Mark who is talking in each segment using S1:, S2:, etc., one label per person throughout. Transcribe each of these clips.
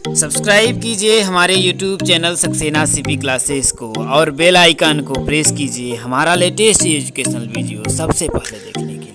S1: Subscribe कीजिए हमारे YouTube channel Saxena CP classes को और बेल आइकन को प्रेस कीजिए हमारा लेटेस्ट एजुकेशनल वीडियो सबसे पहले देखने के लिए।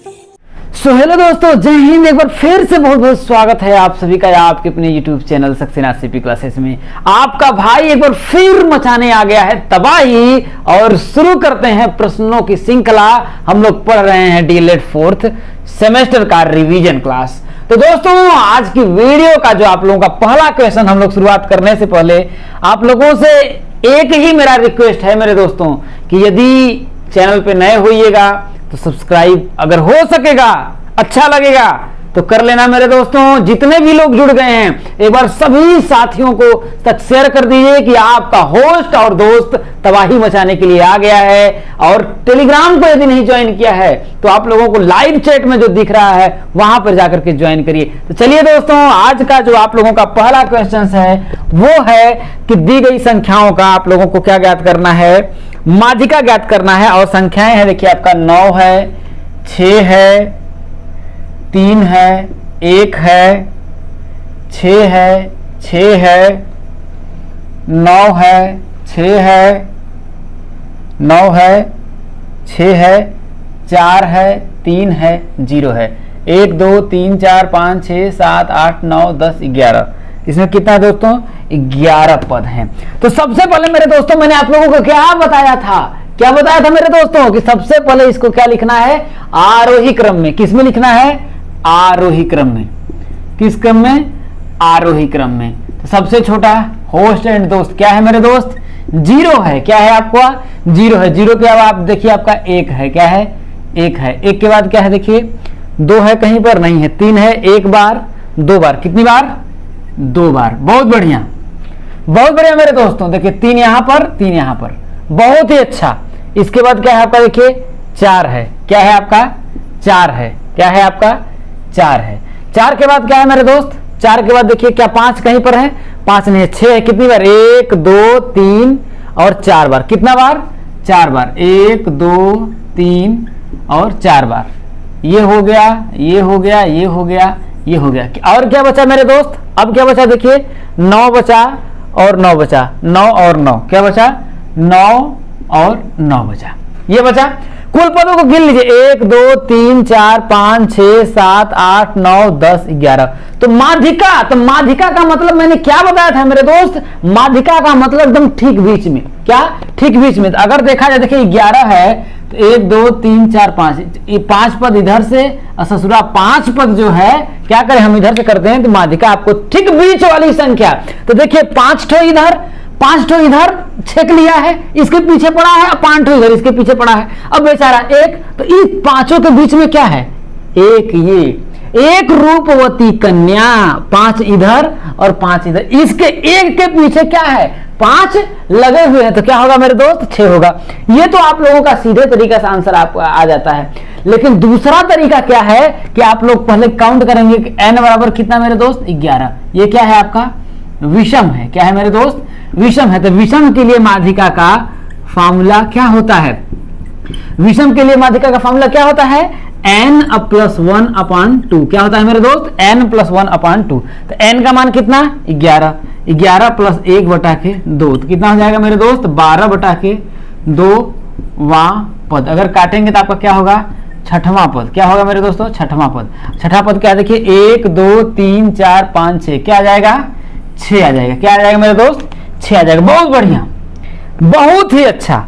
S2: सो हेलो दोस्तों, जय हिंद। एक बार फिर से बहुत बहुत स्वागत है आप सभी का आपके अपने YouTube channel Saxena CP classes में। आपका भाई एक बार फिर मचाने आ गया है तबाही और शुरू करते हैं प्रश्नों की श्रृंखला। हम लोग पढ़ रहे हैं डीएलएड 4th सेमेस्टर का रिवीजन क्लास। तो दोस्तों, आज की वीडियो का जो आप लोगों का पहला क्वेश्चन, हम लोग शुरुआत करने से पहले आप लोगों से एक ही मेरा रिक्वेस्ट है मेरे दोस्तों कि यदि चैनल पे नए होइएगा तो सब्सक्राइब अगर हो सकेगा, अच्छा लगेगा तो कर लेना मेरे दोस्तों। जितने भी लोग जुड़ गए हैं एक बार सभी साथियों को तक शेयर कर दीजिए कि आपका होस्ट और दोस्त तबाही मचाने के लिए आ गया है। और टेलीग्राम को यदि नहीं ज्वाइन किया है तो आप लोगों को लाइव चैट में जो दिख रहा है वहां पर जाकर के ज्वाइन करिए। तो चलिए दोस्तों, आज का जो आप लोगों का पहला क्वेश्चन है वो है कि दी गई संख्याओं का आप लोगों को क्या ज्ञात करना है, माध्यिका ज्ञात करना है। और संख्याएं है, देखिए आपका 9 है, 6 है, 3 है, 1 है, 6 है, 6 है, 9 है, 6 है, 9 है, 6 है, 4 है, 3 है, 0 है। 1 2 3 4 5 6 7 8 9 10 11। इसमें कितना है दोस्तों? 11 पद हैं। तो सबसे पहले मेरे दोस्तों मैंने आप लोगों को क्या बताया था मेरे दोस्तों कि सबसे पहले इसको क्या लिखना है? आरोही क्रम में। किस में लिखना है? आरोही क्रम में। किस क्रम में? आरोही क्रम में। तो सबसे छोटा होस्ट एंड दोस्त क्या है मेरे दोस्त? 0 है। क्या है आपका? 0 है। 0 के अब आप देखिए आपका 1 है। क्या है? 1 है। 1 के बाद क्या है? देखिए 2 है, कहीं पर नहीं है। 3 है, 1 बार 2 बार। कितनी बार? 2 बार। बहुत बढ़िया, बहुत बढ़िया मेरे दोस्तों। देखिए 3 यहां पर, 3 यहां पर, बहुत ही अच्छा। इसके बाद क्या है आपका? देखिए 4 है। क्या है आपका? 4 है। क्या है आपका? 4 है। 4 के बाद क्या है मेरे दोस्त? 4 के बाद देखिए क्या 5 कहीं पर है? 5 नहीं है, 6 है। कितनी बार? 1 2 3 और 4 बार। कितना बार? 4 बार। 1 2 3 और 4 बार। ये हो गया, ये हो गया, ये हो गया, ये हो गया। और क्या बचा मेरे दोस्त? अब क्या बचा? देखिए 9 बचा और 9 बचा। 9 और 9 क्या बचा? 9 और 9 बचा। ये बचा। कुल पदों को गिन लीजिए। 1 2 3 4 5 6 7 8 9 10 11। तो माध्यिका, तो माध्यिका का मतलब मैंने क्या बताया था मेरे दोस्त? माध्यिका का मतलब एकदम ठीक बीच में। क्या? ठीक बीच में। अगर देखा जाए, देखिए 11 है तो 1 2 3 4 5, ये 5 पद इधर से ससुरा 5 पद जो है क्या करें हम इधर से करते हैं तो माध्यिका आपको ठीक बीच वाली संख्या। तो देखिए 5 ठो इधर, 5 ठो इधर छेक लिया है, इसके पीछे पड़ा है, 5 ठो इधर इसके पीछे पड़ा है। अब बेचारा 1, तो इस पांचों के बीच में क्या है? 1। ये एक रूपवती कन्या, 5 इधर और 5 इधर, इसके 1 के पीछे क्या है? 5 लगे हुए हैं। तो क्या होगा मेरे दोस्त? 6 होगा। ये तो आप लोगों का सीधे तरीका से आंसर आपको आ जाता है। लेकिन दूसरा तरीका क्या है कि आप लोग पहले काउंट करेंगे कि n बराबर कितना मेरे दोस्त? 11। ये क्या है आपका? विषम है। क्या है मेरे दोस्त? विषम है। तो विषम के लिए माध्यिका का फॉर्मूला क्या होता है? विषम के लिए माध्यिका का फॉर्मूला क्या होता है? n + 1/2। क्या होता है मेरे दोस्त? n + 1/2। तो n का मान कितना? 11। 11 + 1/2 तो कितना हो जाएगा मेरे दोस्त? 12/2 पद। अगर काटेंगे तो आपका क्या होगा? छठवां पद। क्या होगा मेरे दोस्तों? छठवां पद। छठा पद क्या? देखिए 1 2 3 4 5 6। क्या आ जाएगा? 6 आ जाएगा। क्या आ जाएगा मेरे दोस्त? 6 आ जाएगा। बहुत बढ़िया, बहुत ही अच्छा,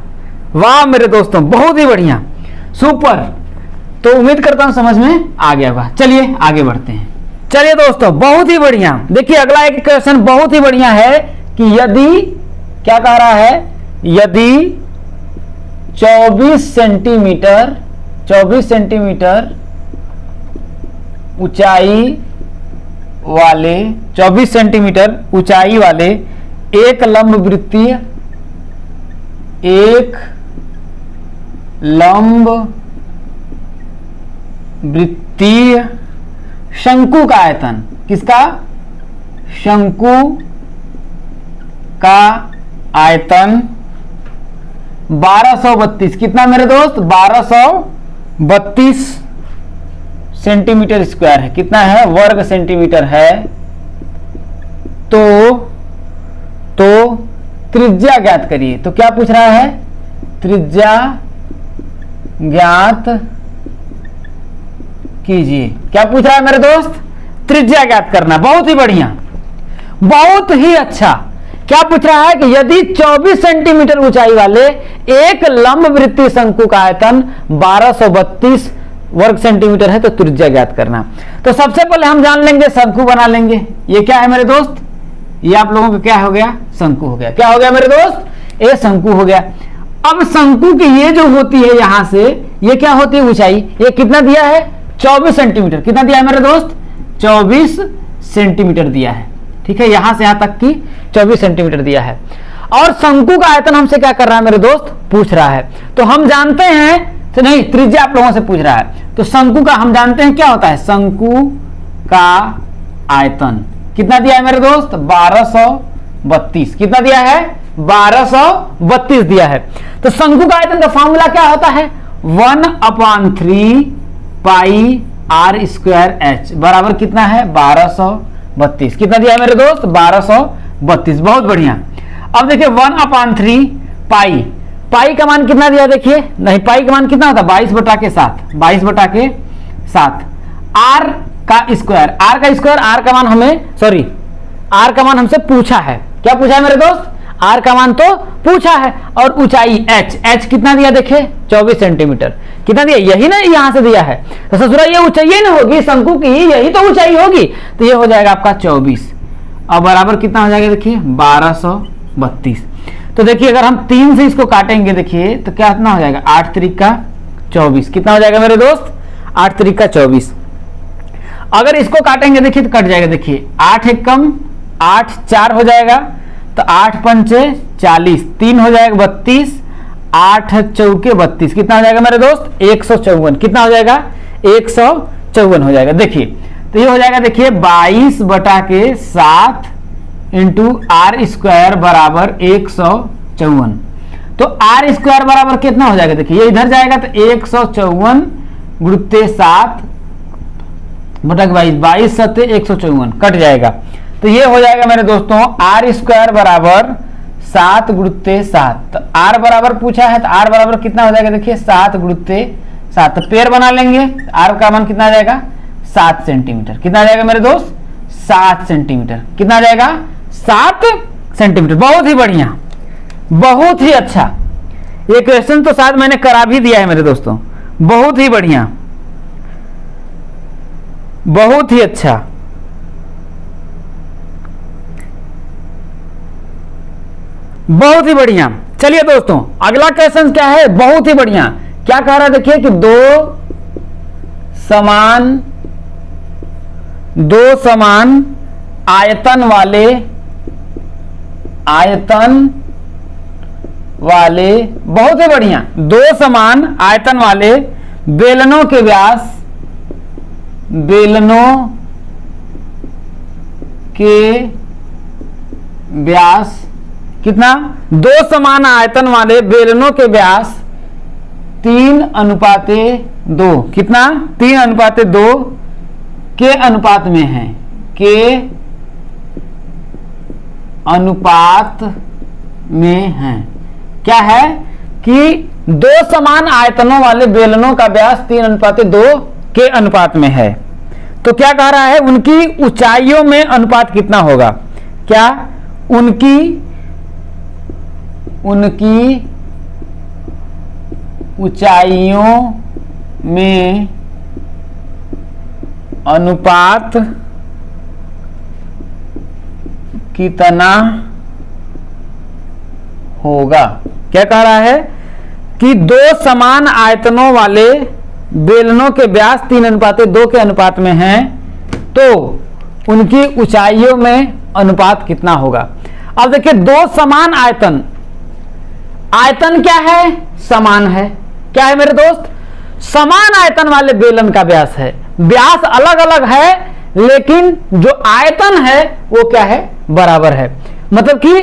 S2: वाह मेरे दोस्तों, बहुत ही बढ़िया, सुपर। तो उम्मीद करता हूं समझ में आ गया होगा। चलिए आगे बढ़ते हैं। चलिए दोस्तों, बहुत ही बढ़िया। देखिए अगला एक क्वेश्चन बहुत ही बढ़िया है कि यदि क्या कह रहा है? यदि 24 सेंटीमीटर ऊंचाई वाले 24 सेंटीमीटर ऊंचाई वाले एक लंब वृत्तीय शंकु का आयतन, किसका? शंकु का आयतन 1232। कितना मेरे दोस्त? 1232 सेंटीमीटर स्क्वायर है। कितना है? वर्ग सेंटीमीटर है। तो त्रिज्या ज्ञात करिए। तो क्या पूछ रहा है, त्रिज्या ज्ञात कीजिए। क्या पूछ रहा है मेरे दोस्त, त्रिज्या ज्ञात करना। बहुत ही बढ़िया, बहुत ही अच्छा। क्या पूछ रहा है कि यदि 24 सेंटीमीटर ऊंचाई वाले एक लंब वृत्तीय शंकु का आयतन 1232 वर्ग सेंटीमीटर है तो त्रिज्या ज्ञात करना। तो सबसे पहले हम जान लेंगे, शंकु बना लेंगे। ये क्या है मेरे दोस्त, ये आप लोगों का क्या हो गया, शंकु हो गया। क्या हो गया मेरे दोस्त, ये शंकु हो गया। अब शंकु की ये जो होती है यहां से, ये क्या होती है ऊंचाई, ये कितना दिया है 24 सेंटीमीटर। कितना दिया है मेरे दोस्त, 24 सेंटीमीटर दिया है। ठीक है, यहां से यहां तक की 24 सेंटीमीटर दिया है। और शंकु का आयतन हमसे क्या कर रहा है मेरे दोस्त, पूछ रहा है। तो हम जानते हैं, तो नहीं, त्रिज्या आप लोगों से पूछ रहा है। तो शंकु का हम जानते हैं क्या होता है, शंकु का आयतन कितना दिया है मेरे दोस्त, 1232। कितना दिया है, 1232 दिया है। तो शंकु का आयतन का फॉर्मूला क्या होता है, 1/3 पाई आर स्क्वायर एच बराबर कितना है, 1232। कितना दिया है मेरे दोस्त, 1232। बहुत बढ़िया। अब देखिए 1/3 पाई, पाई का मान कितना दिया, देखिए नहीं, पाई का मान कितना होता है 22/7, 22/7। आर का स्क्वायर, आर का स्क्वायर, आर का मान हमें, सॉरी, आर का मान हमसे पूछा है। क्या पूछा है मेरे दोस्त, आर का मान तो पूछा है। और ऊंचाई एच, एच कितना दिया देखिए 24 सेंटीमीटर। कितना दिया, यही ना यहां से दिया है। तो ससुरा ये ऊंचाई ना होगी शंकु की, यही तो ऊंचाई होगी। तो ये हो जाएगा आपका 24 और बराबर कितना हो जाएगा देखिए 1232। तो देखिए अगर हम 3 से इसको काटेंगे देखिए तो क्या कितना हो जाएगा, 8 3 का 24। कितना हो जाएगा मेरे दोस्त, 8 3 का 24। अगर इसको काटेंगे देखिए तो कट जाएगा, देखिए 8 1 कम 8 4 हो जाएगा, तो 8 5 40, 3 हो जाएगा 32, 8 चौके 32। कितना हो जाएगा मेरे दोस्त, 154। कितना हो जाएगा, 154 हो जाएगा। देखिए तो ये हो जाएगा देखिए 22/7 इंटू आर स्क्वायर बराबर 154। तो आर स्क्वायर बराबर कितना हो जाएगा, देखिए ये इधर जाएगा तो 154 गुणित 7 बटा 22, 22 7 154 कट जाएगा। तो ये हो जाएगा मेरे दोस्तों आर स्क्वायर बराबर 7 गुणित 7। तो आर बराबर पूछा है तो आर बराबर कितना हो जाएगा, देखिए 7 गुणित 7। तो पेड़ बना लेंगे, आर का मान कितना आ जाएगा 7 सेंटीमीटर। कितना आ जाएगा मेरे दोस्त, 7 सेंटीमीटर। कितना आ जाएगा, 7 सेंटीमीटर। बहुत ही बढ़िया, बहुत ही अच्छा। ये क्वेश्चन तो शायद मैंने करा भी दिया है मेरे दोस्तों। बहुत ही बढ़िया, बहुत ही अच्छा। बहुत ही बढ़िया। चलिए दोस्तों अगला क्वेश्चन क्या है, बहुत ही बढ़िया। क्या कह रहा है देखिए कि दो समान आयतन वाले बहुत ही बढ़िया, दो समान आयतन वाले बेलनों के व्यास कितना, दो समान आयतन वाले बेलनों के व्यास 3:2। कितना, 3:2 के अनुपात में है, के अनुपात में है। क्या है कि दो समान आयतनों वाले बेलनों का व्यास 3:2 के अनुपात में है। तो क्या कह रहा है, उनकी ऊंचाइयों में अनुपात कितना होगा। क्या, उनकी ऊंचाइयों में अनुपात कितना होगा। क्या कह रहा है कि दो समान आयतनों वाले बेलनों के व्यास 3:2 के अनुपात में हैं, तो उनकी ऊंचाइयों में अनुपात कितना होगा। अब देखिए दो समान आयतन, आयतन क्या है, समान है। क्या है मेरे दोस्त, समान आयतन वाले बेलन का व्यास है। व्यास अलग अलग है लेकिन जो आयतन है वो क्या है, बराबर है। मतलब कि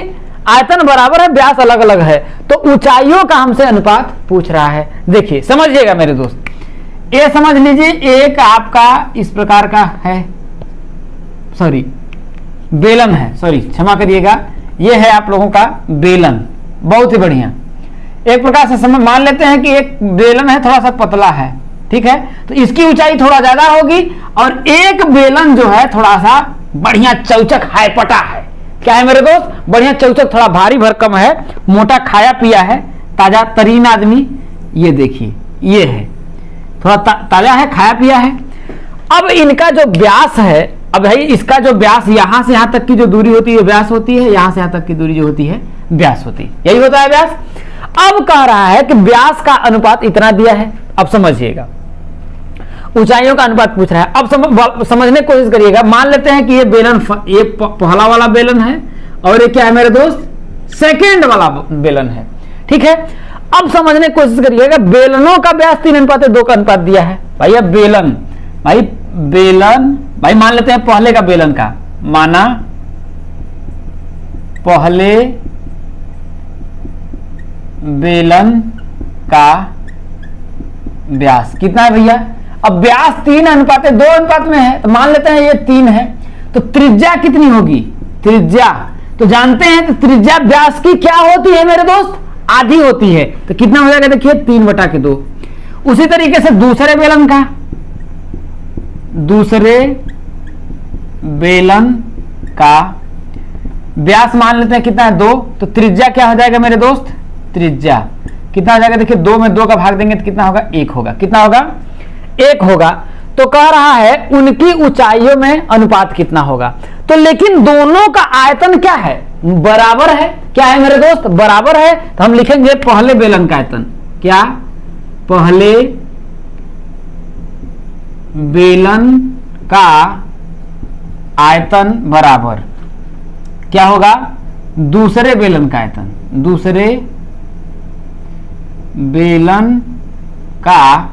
S2: आयतन बराबर है, व्यास अलग अलग है। तो ऊंचाइयों का हमसे अनुपात पूछ रहा है। देखिए समझिएगा मेरे दोस्त, ये समझ लीजिए एक आपका इस प्रकार का है, सॉरी बेलन है, सॉरी क्षमा करिएगा, ये है आप लोगों का बेलन। बहुत ही बढ़िया। एक प्रकार से मान लेते हैं कि एक बेलन है, थोड़ा सा पतला है, ठीक है, तो इसकी ऊंचाई थोड़ा ज्यादा होगी, और एक बेलन जो है थोड़ा सा बढ़िया चौचक हायपटा है। क्या है मेरे दोस्त? बढ़िया चौचक, थोड़ा भारी भरकम है, मोटा खाया पिया है, ताजा तरीन आदमी। ये देखिए, ये है थोड़ा ताजा है, खाया पिया है। अब इनका जो व्यास है, अब भाई इसका जो व्यास यहां से यहां तक की जो दूरी होती है व्यास होती है, यहां से यहां तक की दूरी जो होती है व्यास होती है, यही होता है व्यास। अब कह रहा है कि व्यास का अनुपात इतना दिया है। अब समझिएगा, ऊंचाइयों का अनुपात पूछ रहा है। अब समझने की कोशिश करिएगा। मान लेते हैं कि ये बेलन, ये पहला वाला बेलन है, और ये क्या है मेरे दोस्त? सेकेंड वाला बेलन है, ठीक है। अब समझने की कोशिश करिएगा, बेलनों का व्यास 3:2 का अनुपात दिया है। भाई अब बेलन, भाई बेलन, भाई मान लेते हैं पहले का बेलन का, माना पहले बेलन का व्यास कितना है भैया? अब व्यास 3:2 में है, तो मान लेते हैं ये 3 है, तो त्रिज्या कितनी होगी? त्रिज्या तो जानते हैं, तो त्रिज्या व्यास की क्या होती है मेरे दोस्त? आधी होती है। तो कितना हो जाएगा? देखिए 3/2। उसी तरीके से दूसरे बेलन का, दूसरे बेलन का व्यास मान लेते हैं कितना है? 2। तो त्रिज्या क्या हो जाएगा मेरे दोस्त? त्रिज्या कितना हो जाएगा? देखिए 2 में 2 का भाग देंगे तो कितना होगा? 1 होगा। कितना होगा? 1 होगा। तो कह रहा है उनकी ऊंचाइयों में अनुपात कितना होगा। तो लेकिन दोनों का आयतन क्या है? बराबर है। क्या है मेरे दोस्त? बराबर है। तो हम लिखेंगे पहले बेलन का आयतन, क्या? पहले बेलन का आयतन बराबर क्या होगा? दूसरे बेलन का आयतन, दूसरे बेलन का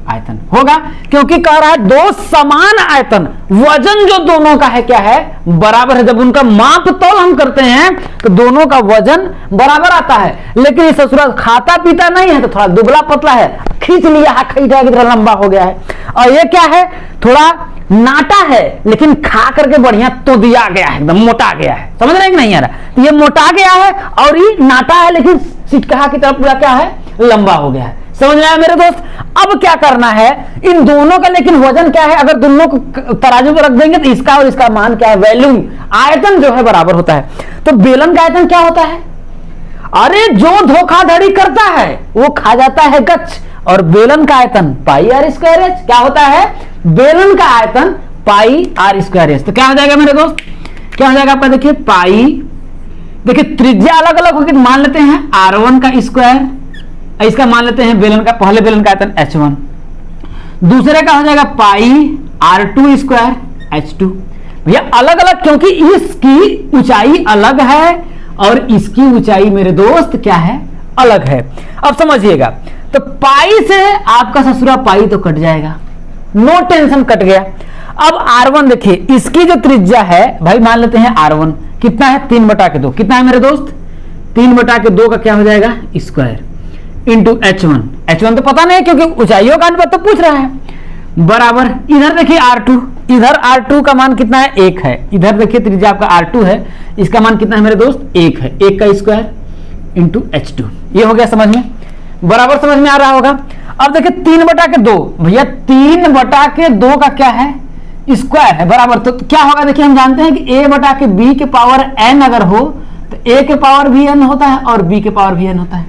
S2: आयतन होगा। क्योंकि कह रहा है दो समान आयतन, वजन जो दोनों का है क्या है? बराबर है। जब उनका माप तोल हम करते हैं तो दोनों का वजन बराबर आता है। लेकिन ये ससुराल खाता पीता नहीं है, तो थोड़ा दुबला पतला है, खींच लिया है, खींचा की तरह लंबा हो गया है। और ये क्या है? थोड़ा नाटा है, लेकिन खा करके बढ़िया तो दिया गया है, एकदम मोटा गया है। समझ रहे हैं कि नहीं यार? तो ये मोटा गया है और ये नाटा है, लेकिन सिटकहा की तरफ पूरा क्या है? लंबा हो गया है। समझ रहे हैं मेरे दोस्त? अब क्या करना है इन दोनों का, लेकिन वजन क्या है? अगर दोनों को तराजू पर रख देंगे तो इसका और इसका मान क्या है? वैल्यू, आयतन जो है बराबर होता है। तो बेलन का आयतन क्या होता है? अरे जो धोखाधड़ी करता है वो खा जाता है गच। और बेलन का आयतन पाई आर स्क्वायर एच क्या होता है? बेलन का आयतन पाई आर स्क्वायर एच। तो क्या हो जाएगा मेरे दोस्त? क्या हो जाएगा आपका? देखिए पाई, देखिए त्रिज्या अलग अलग होगी, मान लेते हैं r1 का स्क्वायर, इसका मान लेते हैं बेलन का, पहले बेलन का आयतन h1, दूसरे का हो जाएगा पाई r2 स्क्वायर h2। भैया अलग अलग, क्योंकि इसकी ऊंचाई अलग है और इसकी ऊंचाई मेरे दोस्त क्या है? अलग है। अब समझिएगा, तो पाई से आपका ससुरा पाई तो कट जाएगा, नो टेंशन, कट गया। अब r1 देखिए, इसकी जो त्रिज्या है भाई मान लेते हैं r1 कितना है? 3/2। कितना है मेरे दोस्त? 3/2 का क्या हो जाएगा? Square into h1। h1 तो पता नहीं क्योंकि ऊंचाइयों का अनुपात तो पूछ रहा है, बराबर। इधर देखिए r2, इधर r2 का मान कितना है? 1 है। इधर देखिए त्रिज्या आपका r2 है, इसका मान कितना है मेरे दोस्त? 1 है। 1 का स्क्वायर इंटू h2। ये हो गया समझ में? बराबर समझ में आ रहा होगा। अब देखिए 3/2, भैया 3/2 का क्या है? स्क्वायर है, बराबर। तो क्या होगा? देखिए हम जानते हैं कि a/b के पावर n अगर हो तो a के पावर भी n होता है और b के पावर भी n होता है।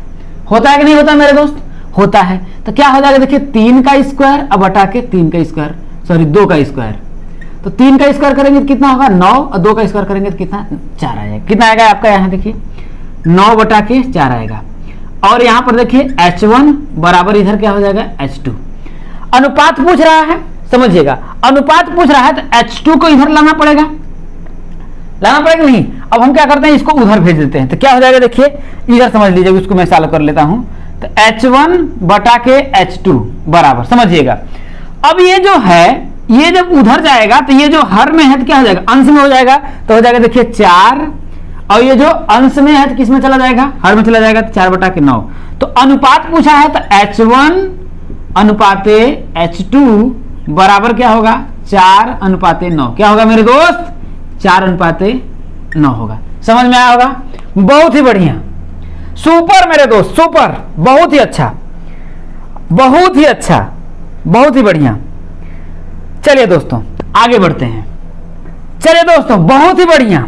S2: होता है कि नहीं होता मेरे दोस्त? होता है। तो क्या हो जाएगा? देखिए 3 का स्क्वायर अब बटा के 3 का स्क्वायर, सॉरी 2 का स्क्वायर। तो 3 का स्क्वायर करेंगे तो कितना होगा? 9, और 2 का स्क्वायर करेंगे तो कितना? 4 आएगा। कितना आएगा आपका? यहाँ देखिए 9/4 आएगा। और यहाँ पर देखिए h1 बराबर इधर क्या हो जाएगा? h2। अनुपात पूछ रहा है, समझिएगा, अनुपात पूछ रहा है तो h2 को इधर लाना पड़ेगा, लाना पड़ेगा नहीं? अब हम क्या करते हैं, इसको उधर भेज देते हैं। तो क्या हो जाएगा? देखिए इधर समझ लीजिए, उसको मैं सॉल्व कर लेता हूं। तो h1/h2 बराबर, समझिएगा। अब ये जो है, ये जब उधर जाएगा तो ये जो हर में है तो क्या हो जाएगा? अंश में हो जाएगा। तो हो जाएगा देखिए 4, और ये जो अंश में है तो किस में चला जाएगा? हर में चला जाएगा। तो 4/9। तो अनुपात पूछा है तो h1/h2 बराबर क्या होगा? 4/9। क्या होगा मेरे दोस्त? 4:9 होगा। समझ में आया होगा? बहुत ही बढ़िया, सुपर मेरे दोस्त, सुपर, बहुत ही अच्छा, बहुत ही अच्छा, बहुत ही बढ़िया। चलिए दोस्तों आगे बढ़ते हैं। चलिए दोस्तों, बहुत ही बढ़िया,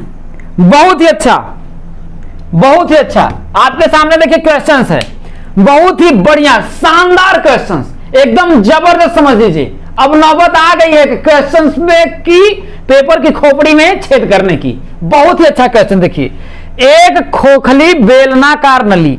S2: बहुत ही अच्छा, बहुत ही अच्छा। आपके सामने देखिए क्वेश्चंस है, बहुत ही बढ़िया, शानदार क्वेश्चंस, एकदम जबरदस्त। समझ लीजिए अब नौबत आ गई है क्वेश्चंस में की पेपर की खोपड़ी में छेद करने की। बहुत ही अच्छा क्वेश्चन देखिए, एक खोखली बेलनाकार नली,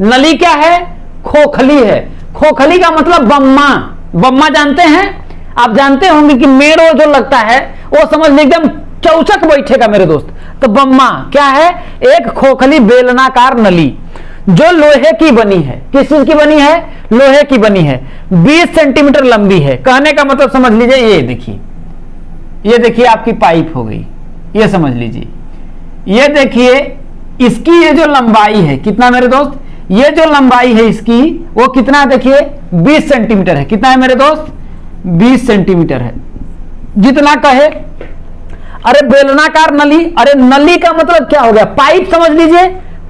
S2: नली क्या है? खोखली है। खोखली का मतलब बम्मा, बम्मा जानते हैं आप? जानते होंगे कि मेड़ जो लगता है वो समझ लीजिए एकदम चौचक बैठेगा मेरे दोस्त। तो बम्मा क्या है? एक खोखली बेलनाकार नली जो लोहे की बनी है। किस चीज की बनी है? लोहे की बनी है, 20 सेंटीमीटर लंबी है। कहने का मतलब समझ लीजिए, ये देखिए, ये देखिए आपकी पाइप हो गई, ये समझ लीजिए। ये देखिए इसकी ये जो लंबाई है, कितना मेरे दोस्त? ये जो लंबाई है इसकी वो कितना? देखिए 20 सेंटीमीटर है। कितना है मेरे दोस्त? 20 सेंटीमीटर है। जितना कहे, अरे बेलनाकार नली, अरे नली का मतलब क्या हो गया? पाइप समझ लीजिए,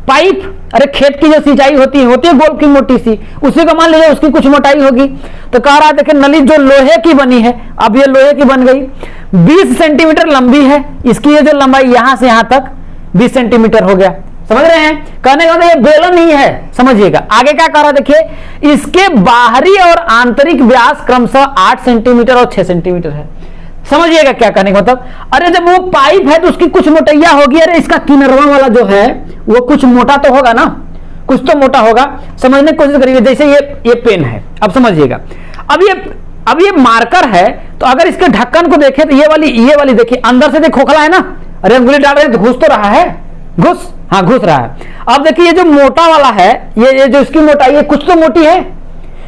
S2: पाइप। अरे खेत की जो सिंचाई होती है गोल की मोटी सी, उसी को मान लीजिए उसकी कुछ मोटाई होगी। तो कह रहा है देखिए नली जो लोहे की बनी है, अब ये लोहे की बन गई, 20 सेंटीमीटर लंबी है। इसकी ये जो लंबाई यहां से यहां तक 20 सेंटीमीटर हो गया। समझ रहे हैं? कहने का मतलब ये बेलन ही है। समझिएगा आगे क्या कह रहा है, देखिए इसके बाहरी और आंतरिक व्यास क्रमशः 8 सेंटीमीटर और 6 सेंटीमीटर है। समझिएगा क्या कहने का मतलब? अरे जब वो पाइप है तो उसकी कुछ मोटैया होगी, अरे इसका किनारा वाला जो है वो कुछ मोटा तो होगा ना, कुछ तो मोटा होगा। समझने की कोशिश करिए। जैसे ये पेन है, अब समझिएगा, अब ये मार्कर है, तो अगर इसके ढक्कन को देखें तो ये वाली देखिए अंदर से देख खोखला है ना। अरे अंगुली डाल रहे हैं तो घुस तो रहा है, घुस रहा है। अब देखिए ये जो मोटा वाला है, ये जो इसकी मोटाई है कुछ तो मोटी है,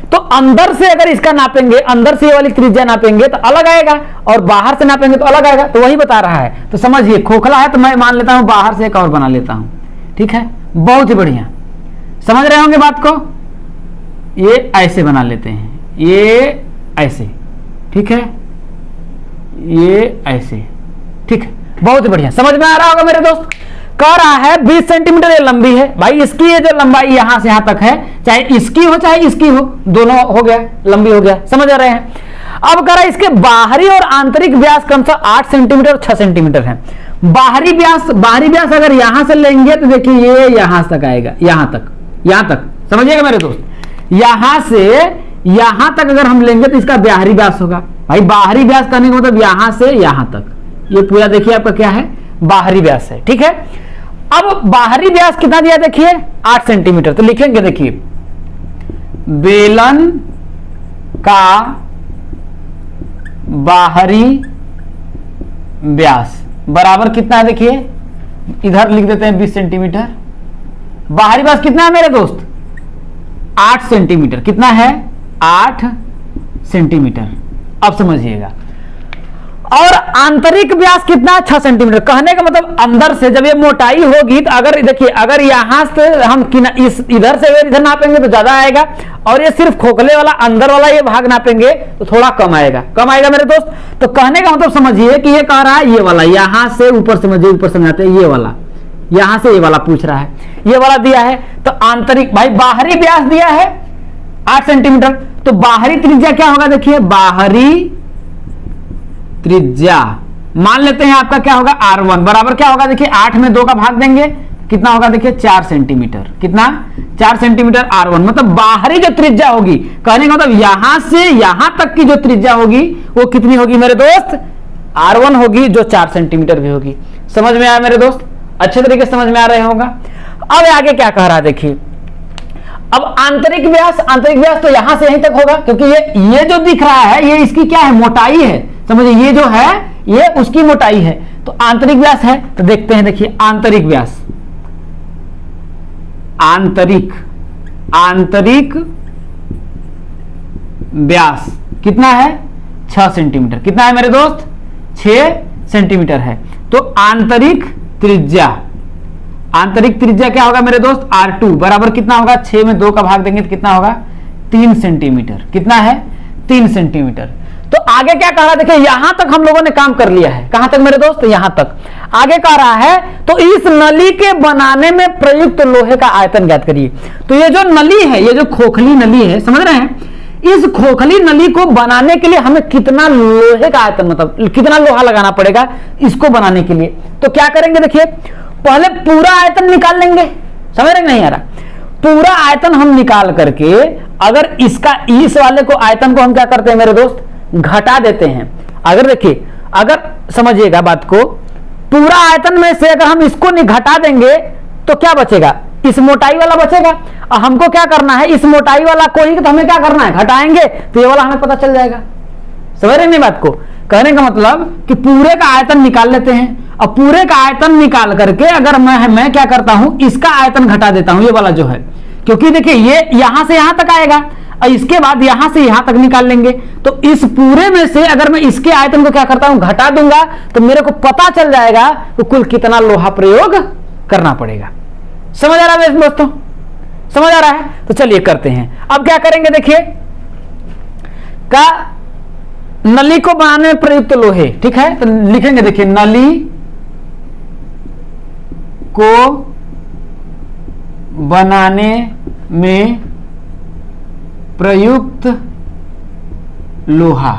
S2: तो अंदर से अगर इसका नापेंगे, अंदर से ये वाली त्रिज्या नापेंगे तो अलग आएगा, और बाहर से नापेंगे तो अलग आएगा। तो वही बता रहा है। तो समझिए खोखला है तो मैं मान लेता हूं बाहर से एक और बना लेता हूं। ठीक है, बहुत ही बढ़िया, समझ रहे होंगे बात को। ये ऐसे बना लेते हैं, ये ऐसे, ठीक है, ये ऐसे, ठीक है, बहुत ही बढ़िया, समझ में आ रहा होगा मेरे दोस्त। कह रहा है 20 सेंटीमीटर ये लंबी है। भाई इसकी ये जो लंबाई यहां से यहां तक है, चाहे इसकी हो चाहे इसकी हो, दोनों हो गया, लंबी हो गया। समझ आ रहे हैं? अब कह रहा है इसके बाहरी और आंतरिक व्यास क्रमशः 8 सेंटीमीटर और 6 सेंटीमीटर है। बाहरी व्यास अगर यहां से लेंगे तो देखिए ये यहां तक आएगा, यहां तक। समझिएगा मेरे दोस्त, यहां से यहां तक अगर हम लेंगे तो इसका बाहरी व्यास होगा। भाई बाहरी व्यास करने का मतलब यहां से यहां तक, ये पूरा देखिए आपका क्या है? बाहरी व्यास है। ठीक है, अब बाहरी व्यास कितना दिया? देखिए 8 सेंटीमीटर। तो लिखेंगे देखिए बेलन का बाहरी व्यास बराबर कितना है? देखिए इधर लिख देते हैं 20 सेंटीमीटर। बाहरी व्यास कितना है मेरे दोस्त? 8 सेंटीमीटर। कितना है? 8 सेंटीमीटर। अब समझिएगा। और आंतरिक व्यास कितना है? 6 सेंटीमीटर। कहने का मतलब अंदर से जब ये मोटाई होगी तो अगर देखिए अगर यहां से हम इधर से इधर नापेंगे तो ज्यादा आएगा, और ये सिर्फ खोखले वाला अंदर वाला ये भाग नापेंगे तो थोड़ा कम आएगा मेरे दोस्त। तो कहने का मतलब समझिए कि ये कह रहा है ये वाला यहां से ऊपर समझिए, ऊपर समझाते हैं, ये वाला यहां से ये वाला पूछ रहा है, ये वाला दिया है। तो आंतरिक, भाई बाहरी व्यास दिया है 8 सेंटीमीटर, तो बाहरी त्रिज्या क्या होगा? देखिए बाहरी त्रिज्या मान लेते हैं आपका क्या होगा? R1 बराबर क्या होगा? देखिए 8 में 2 का भाग देंगे, कितना होगा? देखिए 4 सेंटीमीटर। कितना? 4 सेंटीमीटर R1, मतलब बाहरी जो त्रिज्या होगी, कहने का मतलब यहां से यहां तक की जो त्रिज्या होगी वो कितनी होगी मेरे दोस्त? R1 होगी, जो 4 सेंटीमीटर भी होगी। समझ में आया मेरे दोस्त? अच्छे तरीके से समझ में आ रहे होगा। अब आगे क्या कह रहा है देखिए, अब आंतरिक व्यास तो यहां से यहीं तक होगा, क्योंकि ये जो दिख रहा है ये इसकी क्या है? मोटाई है। समझिए ये जो है ये उसकी मोटाई है, तो आंतरिक व्यास है। तो देखते हैं, देखिए आंतरिक व्यास, आंतरिक व्यास कितना है? 6 सेंटीमीटर। कितना है मेरे दोस्त? 6 सेंटीमीटर है। तो आंतरिक त्रिज्या क्या होगा मेरे दोस्त? R2 बराबर कितना होगा? 6 में 2 का भाग देंगे तो कितना होगा? 3 सेंटीमीटर। कितना है? 3 सेंटीमीटर। तो आगे क्या कह रहा है, देखिए यहां तक हम लोगों ने काम कर लिया है। कहां तक मेरे दोस्त, यहां तक। आगे कह रहा है तो इस नली के बनाने में प्रयुक्त लोहे का आयतन ज्ञात करिए। तो ये जो नली है, ये जो खोखली नली है, समझ रहे हैं, इस खोखली नली को बनाने के लिए हमें कितना लोहे का आयतन, मतलब कितना लोहा लगाना पड़ेगा इसको बनाने के लिए। तो क्या करेंगे, देखिए पहले पूरा आयतन निकाल लेंगे। समझ रहे नहीं आ रहा, पूरा आयतन हम निकाल करके अगर इसका इस वाले को आयतन को हम क्या करते हैं मेरे दोस्त, घटा देते हैं। अगर देखिए, अगर समझिएगा बात को, पूरा आयतन में से अगर हम इसको नहीं घटा देंगे तो क्या बचेगा, इस मोटाई वाला बचेगा। और हमको क्या करना है, इस मोटाई वाला को ही तो हमें क्या करना है, घटाएंगे तो ये वाला हमें पता चल जाएगा। समझ रहे नहीं बात को, कहने का मतलब कि पूरे का आयतन निकाल लेते हैं। और पूरे का आयतन निकाल करके अगर मैं क्या करता हूं, इसका आयतन घटा देता हूं, ये वाला जो है, क्योंकि देखिए ये यहां से यहां तक आएगा और इसके बाद यहां से यहां तक निकाल लेंगे। तो इस पूरे में से अगर मैं इसके आयतन को क्या करता हूं, घटा दूंगा, तो मेरे को पता चल जाएगा कि कुल कितना लोहा प्रयोग करना पड़ेगा। समझ आ रहा है दोस्तों, समझ आ रहा है? तो चलिए करते हैं। अब क्या करेंगे, देखिए का नली को बनाने में प्रयुक्त लोहे, ठीक है, तो लिखेंगे, देखिए नली को बनाने में प्रयुक्त लोहा।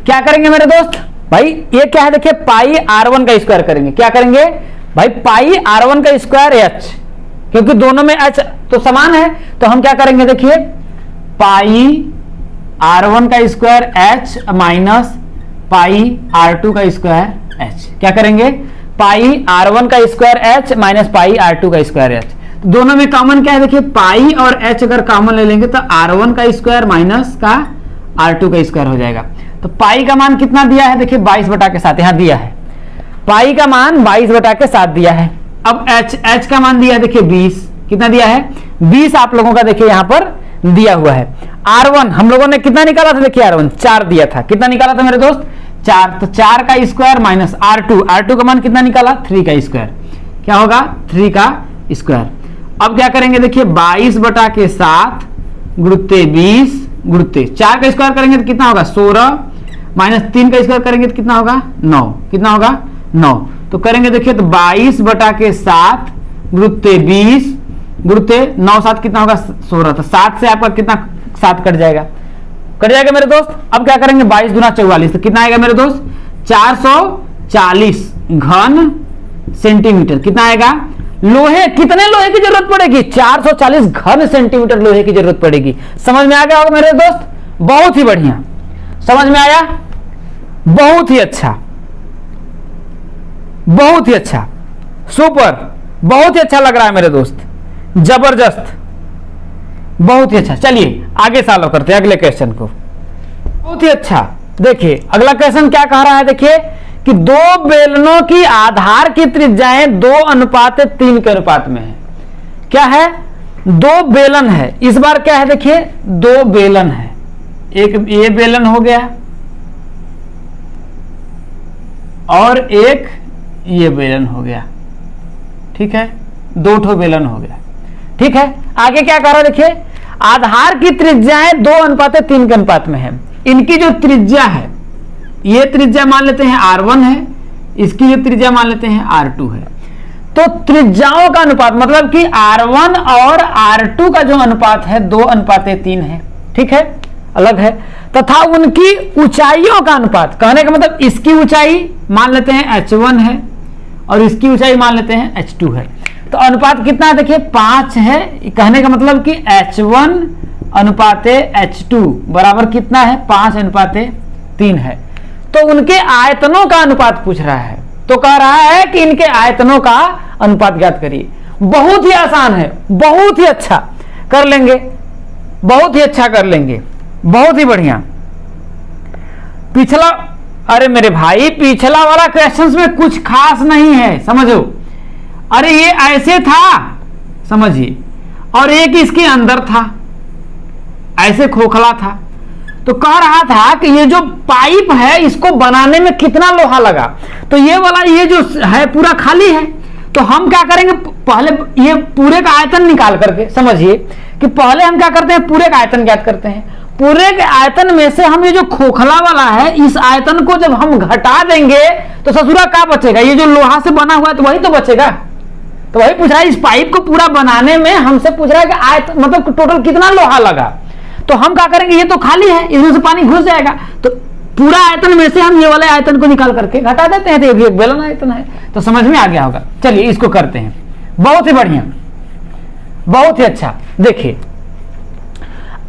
S2: क्या करेंगे मेरे दोस्त, भाई ये क्या है, देखिए पाई R1 का स्क्वायर करेंगे। क्या करेंगे भाई, पाई R1 का स्क्वायर H, क्योंकि दोनों में H तो समान है, तो हम क्या करेंगे, देखिए पाई R1 का square H minus pi R2 का स्क्वायर H। क्या करेंगे, पाई R1 का square H minus pi R2 का स्क्वायर H। दोनों में कॉमन क्या है, देखिए पाई और H अगर कॉमन ले लेंगे तो R1 का स्क्वायर माइनस का R2 का स्क्वायर हो जाएगा। तो पाई का मान कितना दिया है, देखिए 22/7 यहां दिया है, पाई का मान 22/7 दिया है। अब H का मान दिया है, देखिए 20, कितना दिया है 20 आप लोगों का देखिए यहां पर दिया हुआ है। R1 हम लोगों ने कितना निकाला था, देखिए R1 4 दिया था, कितना निकाला था मेरे दोस्त 4, तो 4 का स्क्वायर माइनस R2 का मान कितना निकाला 3 का स्क्वायर, क्या होगा 3 का स्क्वायर। अब क्या करेंगे, देखिए 22/7 गुणुत्ते 20 गुणुत्ते 4 का स्क्वायर करेंगे तो कितना होगा 16 माइनस 3 का स्क्वायर करेंगे तो कितना होगा 9, कितना होगा 9। तो करेंगे देखिए तो 22/7 गुणुत्ते 20 गुणुत्ते 9 7 कितना होगा 16, तो 7 से आपका कितना 7 कट जाएगा मेरे दोस्त। अब क्या करेंगे 22 दूना 44, तो कितना आएगा मेरे दोस्त 440 घन सेंटीमीटर, कितना आएगा लोहे, कितने लोहे की जरूरत पड़ेगी 440 घन सेंटीमीटर लोहे की जरूरत पड़ेगी। समझ में आ गया होगा मेरे दोस्त, बहुत ही बढ़िया, समझ में आया, बहुत ही अच्छा, बहुत ही अच्छा, सुपर, बहुत ही अच्छा लग रहा है मेरे दोस्त, जबरदस्त, बहुत ही अच्छा। चलिए आगे फॉलो करते हैं अगले क्वेश्चन को। बहुत ही अच्छा, देखिए अगला क्वेश्चन क्या कह रहा है, देखिए कि दो बेलनों की आधार की त्रिज्याएं 2:3 के अनुपात में है। क्या है, दो बेलन है, इस बार क्या है देखिए दो बेलन है, एक ये बेलन हो गया और एक ये बेलन हो गया, ठीक है, 2 ठो बेलन हो गया, ठीक है। आगे क्या कर रहा है, देखिए आधार की त्रिज्याएं 2:3 के अनुपात में है। इनकी जो त्रिज्या है, ये त्रिज्या मान लेते हैं R1 है, इसकी जो त्रिज्या मान लेते हैं R2 है। तो त्रिज्याओं का अनुपात मतलब कि R1 और R2 का जो अनुपात है 2:3 है, ठीक है, अलग है। तथा उनकी ऊंचाइयों का अनुपात, कहने का मतलब इसकी ऊंचाई मान लेते हैं H1 है और इसकी ऊंचाई मान लेते हैं H2 है। तो अनुपात कितना है, देखिए 5 है। कहने का मतलब कि H1 अनुपाते H2 बराबर कितना है 5:3 है। तो उनके आयतनों का अनुपात पूछ रहा है, तो कह रहा है कि इनके आयतनों का अनुपात ज्ञात करिए। बहुत ही आसान है, बहुत ही अच्छा कर लेंगे, बहुत ही अच्छा कर लेंगे, बहुत ही बढ़िया। पिछला, अरे मेरे भाई पिछला वाला क्वेश्चंस में कुछ खास नहीं है, समझो। अरे ये ऐसे था, समझिए, और एक इसके अंदर था, ऐसे खोखला था। तो कह रहा था कि ये जो पाइप है इसको बनाने में कितना लोहा लगा। तो ये वाला ये जो है पूरा खाली है, तो हम क्या करेंगे, पहले ये पूरे का आयतन निकाल करके, समझिए कि पहले हम क्या करते हैं पूरे का आयतन ज्ञात करते हैं। पूरे के आयतन में से हम ये जो खोखला वाला है इस आयतन को जब हम घटा देंगे तो ससुरा क्या बचेगा? ये जो लोहा से बना हुआ है तो वही तो बचेगा। तो वही पूछ रहा है, इस पाइप को पूरा बनाने में हमसे पूछ रहा है कि आयतन मतलब टोटल कितना लोहा लगा। तो हम क्या करेंगे, ये तो खाली है, इसमें से पानी घुस जाएगा, तो पूरा आयतन में से हम ये वाले आयतन को निकाल करके घटा देते हैं, तो ये भी एक बेलन आयतन है। तो समझ में आ गया होगा। चलिए इसको करते हैं। बहुत ही बढ़िया, बहुत ही अच्छा। देखिए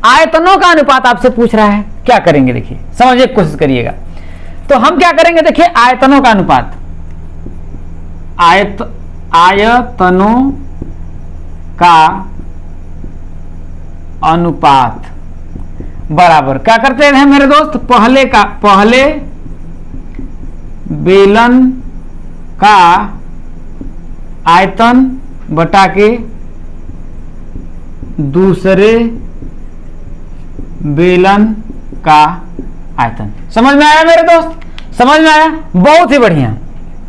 S2: आयतनों का अनुपात आपसे पूछ रहा है, क्या करेंगे देखिए, समझने की कोशिश करिएगा। तो हम क्या करेंगे, देखिए आयतनों का अनुपात, आयतनों का अनुपात बराबर क्या करते हैं मेरे दोस्त, पहले बेलन का आयतन बटा के दूसरे बेलन का आयतन। समझ में आया मेरे दोस्त? समझ में आया? बहुत ही बढ़िया।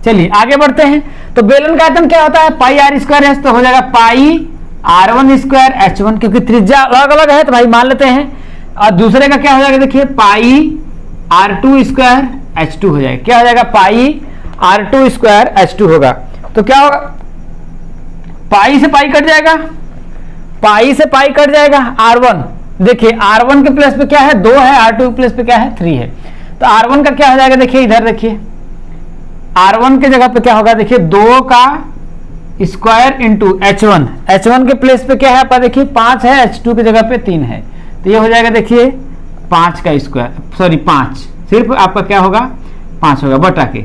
S2: चलिए आगे बढ़ते हैं। तो बेलन का आयतन क्या होता है, पाई आर स्क्वायर एच, तो हो जाएगा पाई R1 स्क्वायर H1, क्योंकि त्रिज्या अलग अलग है तो भाई मान लेते हैं। और दूसरे का क्या हो जाएगा, देखिए पाई R2 स्क्वायर H2 हो जाएगा। क्या हो जाएगा, पाई R2 स्क्वायर H2 होगा। तो क्या होगा, पाई से पाई कट जाएगा, पाई से पाई कट जाएगा। R1 देखिए, R1 के प्लेस पे क्या है, 2 है, R2 के प्लेस पे क्या है, 3 है। तो R1 का क्या हो जाएगा, देखिए इधर देखिए, R1 के जगह पे क्या होगा, देखिए 2 का स्क्वायर इंटू H1, H1 के प्लेस पे क्या है आपका, देखिए 5 है, H2 की जगह पे 3 है, तो ये हो जाएगा देखिए 5 का स्क्वायर, सॉरी 5, सिर्फ आपका क्या होगा 5 होगा बटा के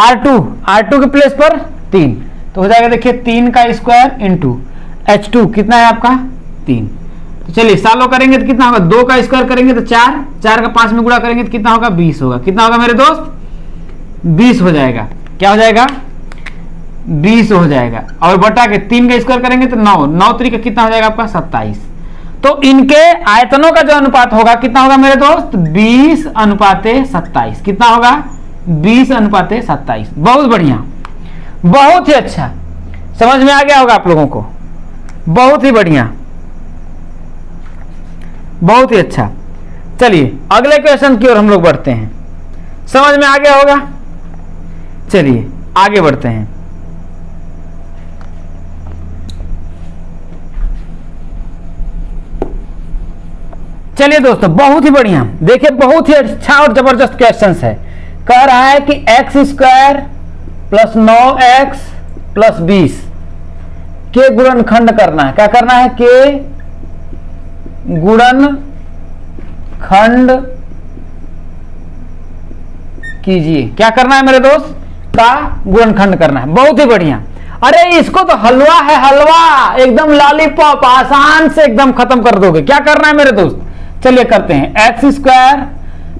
S2: R2 के प्लेस पर 3, तो हो जाएगा देखिए 3 का स्क्वायर इंटू H2 कितना है आपका 3। तो चलिए सालों करेंगे तो कितना होगा, 2 का स्क्वायर करेंगे तो 4, 4 का 5 में गुणा करेंगे तो कितना होगा 20 होगा। कितना होगा मेरे दोस्त, 20 हो जाएगा। क्या हो जाएगा, 20 हो जाएगा। और बटा के 3 का स्क्वायर करेंगे तो 9, 9 तरीका कितना हो जाएगा आपका 27। तो इनके आयतनों का जो अनुपात होगा कितना होगा मेरे दोस्त, 20:27। कितना होगा, 20:27। बहुत बढ़िया, बहुत ही अच्छा, समझ में आ गया होगा आप लोगों को। बहुत ही बढ़िया, बहुत ही अच्छा। चलिए अगले क्वेश्चन की ओर हम लोग बढ़ते हैं। समझ में आ गया होगा। चलिए आगे बढ़ते हैं। चलिए दोस्तों बहुत ही बढ़िया, देखिए बहुत ही अच्छा और जबरदस्त क्वेश्चन है। कह रहा है कि x square plus 9x plus 20 के गुणनखंड करना है। क्या करना है, के गुणनखंड कीजिए। क्या करना है मेरे दोस्त, का गुणनखंड करना है। बहुत ही बढ़िया। अरे इसको तो हलवा है, हलवा एकदम लॉलीपॉप, आसान से एकदम खत्म कर दोगे। क्या करना है मेरे दोस्त, चलिए करते हैं। X square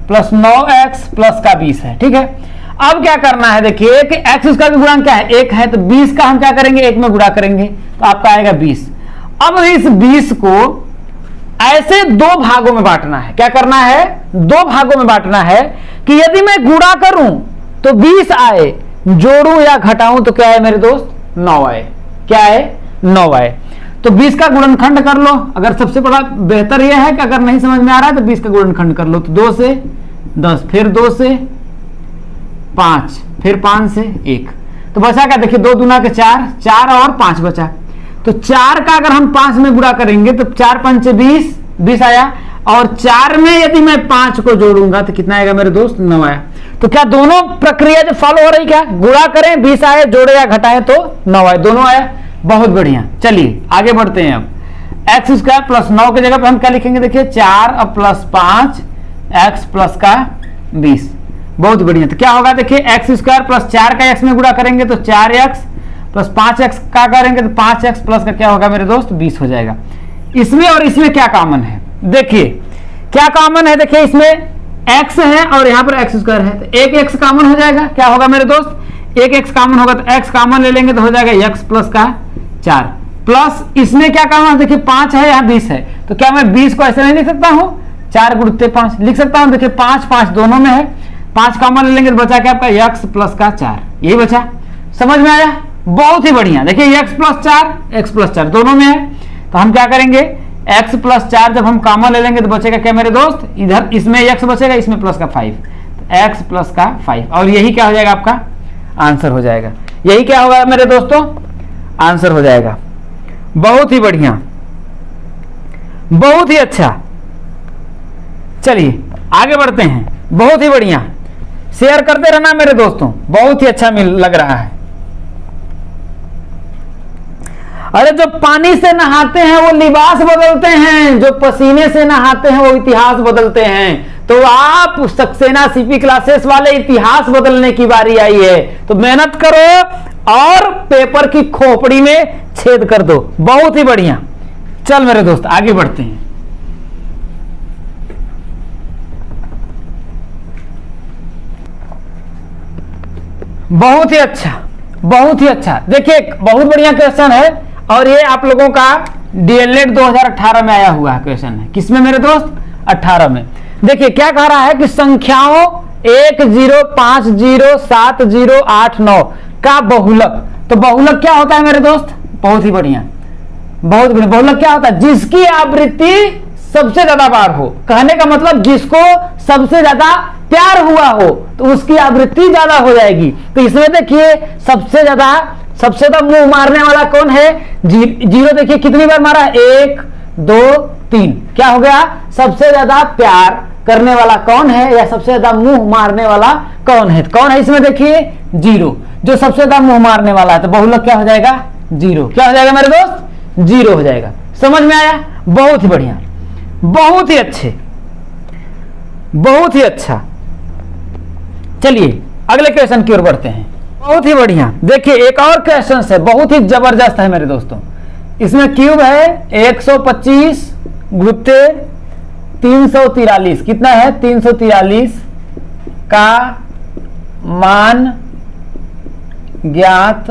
S2: plus 9x plus का 20 है, ठीक है। अब क्या करना है, देखिए कि एक्स स्क्वायर का गुणांक क्या है, 1 है, तो 20 का हम क्या करेंगे, 1 में गुणा करेंगे तो आपका आएगा 20। अब इस 20 को ऐसे 2 भागों में बांटना है। क्या करना है, 2 भागों में बांटना है कि यदि मैं गुणा करूं तो 20 आए, जोड़ूं या घटाऊं तो क्या है मेरे दोस्त, 9 आए। क्या है, 9 आए। तो 20 का गुणनखंड कर लो। अगर सबसे बड़ा बेहतर यह है कि अगर नहीं समझ में आ रहा है तो 20 का गुणनखंड कर लो। तो 2 से 10, फिर 2 से 5, फिर 5 से 1, तो बचा क्या, देखिए 2 दूना के 4, 4 और 5 बचा। तो 4 का अगर हम 5 में गुणा करेंगे तो 4 पंचे 20, 20 आया। और 4 में यदि मैं 5 को जोड़ूंगा तो कितना आएगा मेरे दोस्त, 9 आया। तो क्या दोनों प्रक्रिया जो फॉलो हो रही, क्या गुणा करें 20 आए, जोड़े या घटाएं तो 9 आए, दोनों आया। बहुत बढ़िया। चलिए आगे बढ़ते हैं। अब एक्स स्क्वायर प्लस 9 की जगह पे हम क्या लिखेंगे, देखिए 4 और प्लस 5 एक्स प्लस का 20। बहुत बढ़िया। तो क्या होगा, देखिए एक्स स्क्वायर प्लस 4 का एक्स में गुणा करेंगे तो 4x प्लस 5x का करेंगे तो 5x प्लस का क्या होगा मेरे दोस्त, 20 हो जाएगा। इसमें और इसमें क्या कॉमन है, देखिए क्या कॉमन है, देखिए इसमें x है और यहाँ पर एक्स स्क्वायर है, तो एक x कॉमन हो जाएगा। क्या होगा मेरे दोस्त, एक x कॉमन होगा तो x कॉमन ले लेंगे तो हो जाएगा x प्लस का 4, प्लस इसमें क्या कॉमन है, देखिए 5 है, यहाँ 20 है, तो क्या मैं 20 को ऐसे नहीं लिख सकता हूँ, 4 गुणित 5 लिख सकता हूँ। देखिए 5 5 दोनों में है, 5 कॉमन ले लेंगे तो बचा क्या आपका x प्लस का 4, यही बचा। समझ में आया, बहुत ही बढ़िया। देखिए x प्लस 4 दोनों में है, तो हम क्या करेंगे, x प्लस 4 जब हम कॉमन ले लेंगे तो बचेगा क्या मेरे दोस्त, इधर इसमें x बचेगा, इसमें प्लस का 5, तो x प्लस का 5, और यही क्या हो जाएगा आपका आंसर हो जाएगा। यही क्या होगा मेरे दोस्तों, आंसर हो जाएगा। बहुत ही बढ़िया, बहुत ही अच्छा। चलिए आगे बढ़ते हैं। बहुत ही बढ़िया, शेयर करते रहना मेरे दोस्तों, बहुत ही अच्छा लग रहा है। अरे जो पानी से नहाते हैं वो लिबास बदलते हैं, जो पसीने से नहाते हैं वो इतिहास बदलते हैं। तो आप सक्सेना सीपी क्लासेस वाले इतिहास बदलने की बारी आई है, तो मेहनत करो और पेपर की खोपड़ी में छेद कर दो। बहुत ही बढ़िया। चल मेरे दोस्त आगे बढ़ते हैं। बहुत ही अच्छा, बहुत ही अच्छा। देखिए बहुत बढ़िया क्वेश्चन है, और ये आप लोगों का डीएलएड 2018 में आया हुआ क्वेश्चन है। किसमें मेरे दोस्त, 18 में। देखिए क्या कह रहा है कि संख्याओं 1 0 5 0 7 0 8 9 का बहुलक। तो बहुलक क्या होता है मेरे दोस्त, बहुत ही बढ़िया, बहुत बढ़िया। बहुलक क्या होता है, जिसकी आवृत्ति सबसे ज्यादा बार हो। कहने का मतलब जिसको सबसे ज्यादा प्यार हुआ हो तो उसकी आवृत्ति ज्यादा हो जाएगी। तो इसमें देखिए सबसे ज्यादा मुंह मारने वाला कौन है, जीरो। देखिए कितनी बार मारा, 1 2 3, क्या हो गया, सबसे ज्यादा प्यार करने वाला कौन है, या सबसे ज्यादा मुंह मारने वाला कौन है। कौन है इसमें, देखिए जीरो, जो सबसे ज्यादा मुंह मारने वाला है। तो बहुलक क्या हो जाएगा, जीरो। क्या हो जाएगा मेरे दोस्त, जीरो हो जाएगा। समझ में आया, बहुत ही बढ़िया, बहुत ही अच्छे, बहुत ही अच्छा। चलिए अगले क्वेश्चन की ओर बढ़ते हैं। बहुत ही बढ़िया। देखिए एक और क्वेश्चन है, बहुत ही जबरदस्त है मेरे दोस्तों। इसमें क्यूब है 125 गुणित 343, कितना है, 343 का मान ज्ञात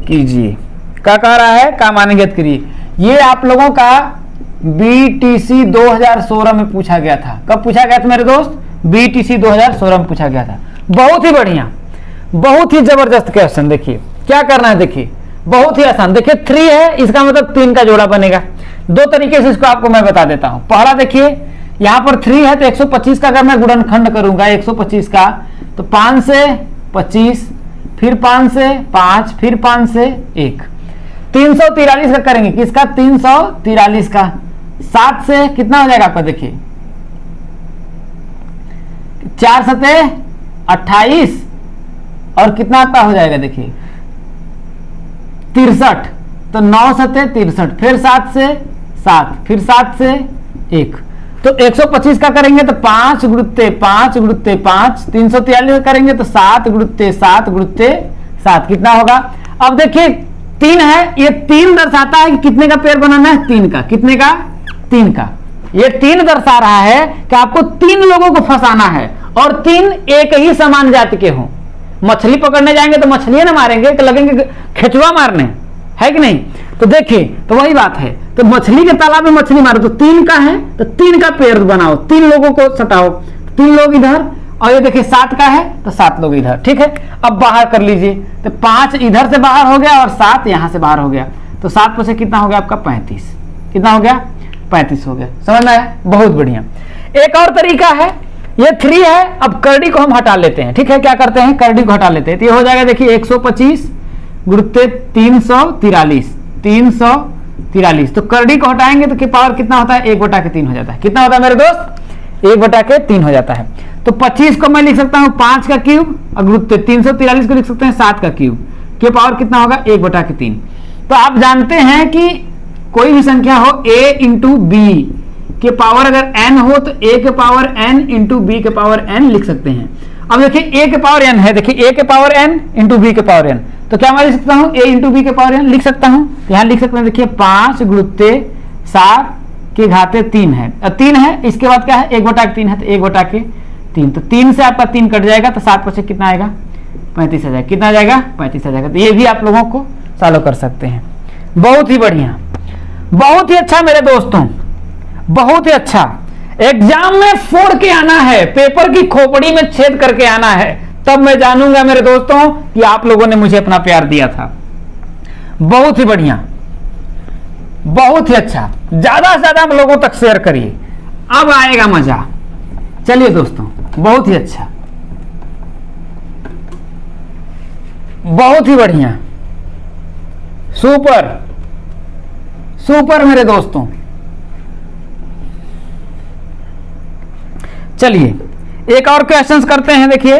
S2: कीजिए। क्या कह रहा है, का मान ज्ञात करिए। ये आप लोगों का बीटीसी 2016 में पूछा गया था। कब पूछा गया था मेरे दोस्त, बीटीसी 2016 में पूछा गया था। बहुत ही बढ़िया, बहुत ही जबरदस्त क्वेश्चन। देखिए क्या करना है, देखिए बहुत ही आसान। देखिए 3 है, इसका मतलब 3 का जोड़ा बनेगा। दो तरीके से इसको आपको मैं बता देता हूं। पहला देखिए यहां पर 3 है, तो 125 का अगर मैं गुणनखंड करूंगा 125 का, तो 5 से 25, फिर 5 से 5, फिर 5 से 1, 343 का करेंगे। किसका, 343 का। 7 से कितना हो जाएगा आपका, देखिए 4 सते 28, और कितना आपका हो जाएगा, देखिए 63, तो 9 सते 63, फिर 7 से 7, फिर 7 से 1, तो 125 का करेंगे तो 5 गुणित 5 गुणित 5, 343 का करेंगे तो 7 गुणित 7 गुणित 7, कितना होगा। अब देखिए 3 है, ये 3 दर्शाता है कि कितने का पेड़ बनाना है, 3 का। कितने का, 3 का। ये 3 दर्शा रहा है कि आपको 3 लोगों को फंसाना है, और 3 एक ही समान जाति के हों। मछली पकड़ने जाएंगे तो मछलियां ना मारेंगे, तो लगेंगे खेचुआ मारने, है कि नहीं। तो देखिए तो वही बात है, तो मछली के तालाब में मछली मारो, तो 3 का है तो 3 का पेड़ बनाओ, 3 लोगों को सटाओ, 3 लोग इधर, और ये देखिए 7 का है तो 7 लोग इधर। ठीक है, अब बाहर कर लीजिए, तो 5 इधर से बाहर हो गया और 7 यहां से बाहर हो गया, तो 7 में से कितना हो गया आपका, 35। कितना हो गया, 35 हो गया। समझ में आया, बहुत बढ़िया। एक और तरीका है, ये 3 है, अब करड़ी को हम हटा लेते हैं। ठीक है, क्या करते हैं, करड़ी को हटा लेते हैं, तो ये हो जाएगा देखिए 125 गुणित 343, 343, तो करड़ी को हटाएंगे तो पावर कितना होता है, 1/3 हो जाता है। कितना होता है मेरे दोस्त, 1/3 हो जाता है। तो 25 को मैं लिख सकता हूं 5 का क्यूब, और गुणित 343 को लिख सकते हैं 7 का क्यूब, के पावर कितना होगा, 1/3। तो आप जानते हैं कि कोई भी संख्या हो a इंटू बी के पावर अगर n हो तो a के पावर n इंटू बी के पावर n लिख सकते हैं। अब देखिए a के पावर n है, देखिए a के पावर n इंटू बी के पावर n, तो क्या मैं लिख सकता हूं, a इंटू बी के पावर n लिख सकता हूं। यहां लिख सकते हैं, देखिए 5 गुणित 7 के घाते 3 है, 3 है, इसके बाद क्या है, 1/3 है, तो 1/3, तो 3 से आपका 3 कट जाएगा, तो 7 पर से कितना आएगा, 35 आ जाएगा। कितना आ जाएगा, 35 आ जाएगा। तो ये भी आप लोगों को सॉल्व कर सकते हैं। बहुत ही बढ़िया, बहुत ही अच्छा मेरे दोस्तों, बहुत ही अच्छा। एग्जाम में फोड़ के आना है, पेपर की खोपड़ी में छेद करके आना है, तब मैं जानूंगा मेरे दोस्तों कि आप लोगों ने मुझे अपना प्यार दिया था। बहुत ही बढ़िया। बहुत ही अच्छा, ज्यादा से ज्यादा हम लोगों तक शेयर करिए, अब आएगा मजा। चलिए दोस्तों, बहुत ही अच्छा, बहुत ही बढ़िया, सुपर सुपर मेरे दोस्तों। चलिए एक और क्वेश्चंस करते हैं। देखिए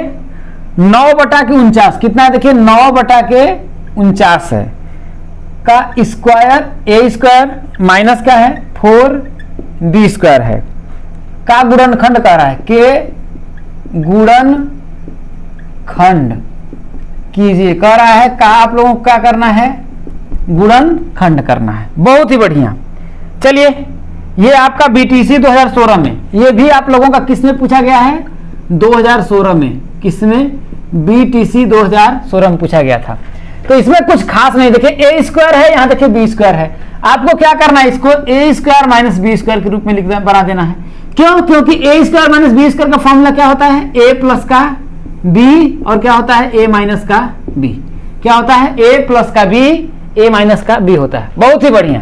S2: 9/49 कितना है, देखिए 9/49 है का स्क्वायर, ए स्क्वायर माइनस क्या है 4b स्क्वायर है का गुणनखंड कह रहा है, के गुणनखंड कीजिए कह रहा है का, आप लोगों को क्या करना है, गुणनखंड करना है। बहुत ही बढ़िया। चलिए ये आपका बीटीसी 2016 में, ये भी आप लोगों का किसमें पूछा गया है, 2016 में, किसमें, बीटीसी 2016 में पूछा गया था। तो इसमें कुछ खास नहीं, देखिए ए स्क्वायर है, यहां देखिए बी स्क्वायर है, आपको क्या करना है, इसको ए स्क्वायर माइनस बी स्क्वायर के रूप में बना देना है। क्यों, क्योंकि ए स्क्वायर माइनस बी स्क्वायर का फॉर्मूला क्या होता है, ए प्लस का बी, और क्या होता है, ए माइनस का बी। क्या होता है, ए प्लस का बी, ए माइनस का बी होता है। बहुत ही बढ़िया।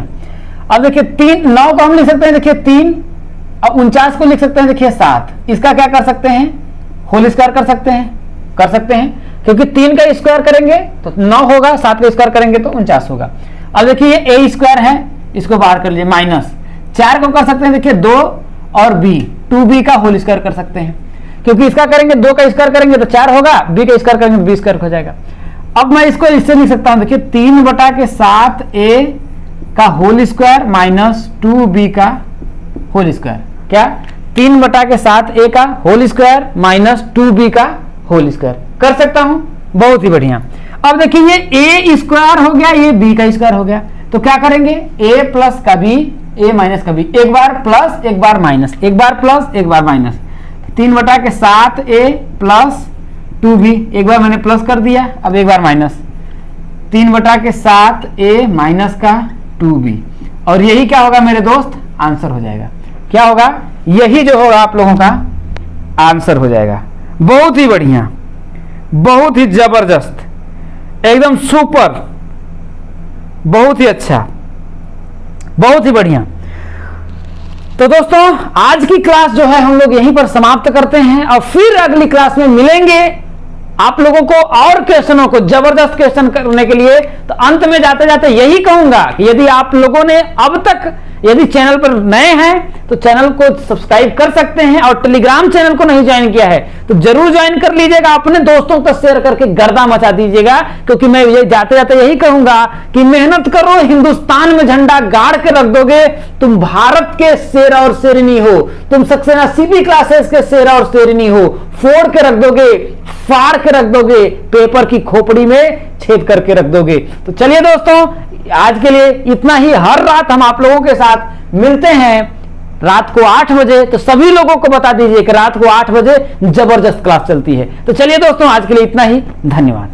S2: अब देखिए 9 को हम लिख सकते हैं, देखिए 3, और 49 को लिख सकते हैं, देखिए 7। इसका क्या कर सकते हैं, होल स्क्वायर कर सकते हैं, क्योंकि 3 का स्क्वायर करेंगे तो 9 होगा, 7 का स्क्वायर करेंगे तो 49 होगा। अब देखिए ये ए स्क्वायर है, इसको बाहर कर लीजिए, माइनस 4 को कर सकते हैं, देखिए 2 और बी, 2b का होल स्क्वायर कर सकते हैं, क्योंकि इसका करेंगे 2 का स्क्वायर करेंगे तो 4 होगा, बी का स्क्वायर करेंगे बी स्क्वायर हो जाएगा। अब मैं इसको इससे लिख सकता हूं, देखिए 3/7a का होल स्क्वायर माइनस 2b का होल स्क्वायर। क्या, 3/7a का होल स्क्वायर माइनस 2b का होल स्क्वायर कर सकता हूं। बहुत ही बढ़िया। अब देखिए ये ए स्क्वायर हो गया, ये बी का स्क्वायर हो गया, तो क्या करेंगे, ए प्लस का बी, ए माइनस का बी, एक बार प्लस एक बार माइनस, एक बार प्लस एक बार माइनस, 3/7a प्लस 2b, एक बार मैंने प्लस कर दिया, अब एक बार माइनस, 3/7a माइनस का 2b, और यही क्या होगा मेरे दोस्त, आंसर हो जाएगा। क्या होगा, यही जो होगा आप लोगों का आंसर हो जाएगा। बहुत ही बढ़िया, बहुत ही जबरदस्त, एकदम सुपर, बहुत ही अच्छा, बहुत ही बढ़िया। तो दोस्तों आज की क्लास जो है हम लोग यहीं पर समाप्त करते हैं, और फिर अगली क्लास में मिलेंगे आप लोगों को और क्वेश्चनों को, जबरदस्त क्वेश्चन करने के लिए। तो अंत में जाते जाते यही कहूंगा कि यदि आप लोगों ने अब तक, यदि चैनल पर नए हैं तो चैनल को सब्सक्राइब कर सकते हैं, और टेलीग्राम चैनल को नहीं ज्वाइन किया है तो जरूर ज्वाइन कर लीजिएगा, अपने दोस्तों तक शेयर करके गर्दा मचा दीजिएगा। क्योंकि मैं ये जाते जाते यही कहूंगा कि मेहनत करो, हिंदुस्तान में झंडा गाड़ के रख दोगे, तुम भारत के शेर और शेरनी हो, तुम सक्सेना सीपी क्लासेस के शेर और शेरनी हो, फोड़ के रख दोगे, फाड़ के रख दोगे, पेपर की खोपड़ी में छेद करके रख दोगे। तो चलिए दोस्तों आज के लिए इतना ही। हर रात हम आप लोगों के साथ मिलते हैं रात को 8 बजे, तो सभी लोगों को बता दीजिए कि रात को 8 बजे जबरदस्त क्लास चलती है। तो चलिए दोस्तों आज के लिए इतना ही, धन्यवाद।